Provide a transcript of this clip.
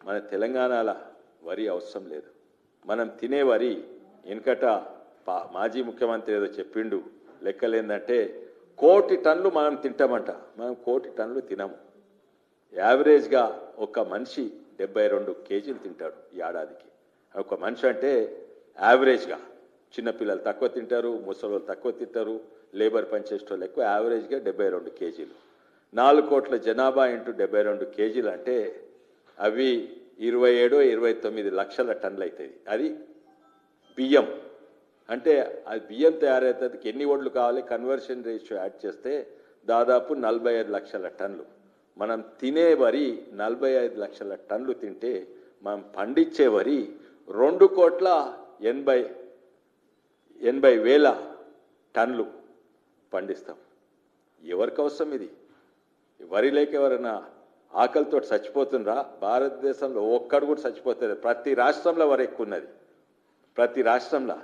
మన తెలంగాణలో వరి అవసరం లేదు. మనం తినే వరి వెనకట మాజీ ముఖ్యమంత్రి ఏదో చెప్పిండు లెక్కలేందంటే 1 కోటి టన్నులు మనం తింటామంట. మనం 1 కోటి టన్నులు తినము. యావరేజ్గా ఒక మనిషి 72 కేజీలు తింటాడు ఈ ఏడాదికి. ఒక మనిషి అంటే యావరేజ్గా చిన్నపిల్లలు తక్కువ తింటారు, ముసలి తక్కువ తింటారు, లేబర్ పనిచేసేటోళ్ళు ఎక్కువ. యావరేజ్గా 72 కేజీలు. 4 కోట్ల జనాభా ఇంటూ 72 కేజీలు అంటే అవి 27-29 లక్షల టన్నులు అవుతాయి. అది బియ్యం అంటే అది బియ్యం తయారవుతుంది. ఎన్ని ఒడ్లు కావాలి, కన్వర్షన్ రేషియో యాడ్ చేస్తే దాదాపు 45 లక్షల టన్నులు. మనం తినే వరి 45 లక్షల టన్నులు తింటే మనం పండించే వరి 2,80,000 టన్నులు పండిస్తాం. ఎవరికి అవసరం ఇది? వరి లేక ఎవరైనా ఆకలితో చచ్చిపోతుండ్రా? భారతదేశంలో ఒక్కడు కూడా చచ్చిపోతుంది. ప్రతి రాష్ట్రంలో వరి ఎక్కువ ఉన్నది. ప్రతి రాష్ట్రంలో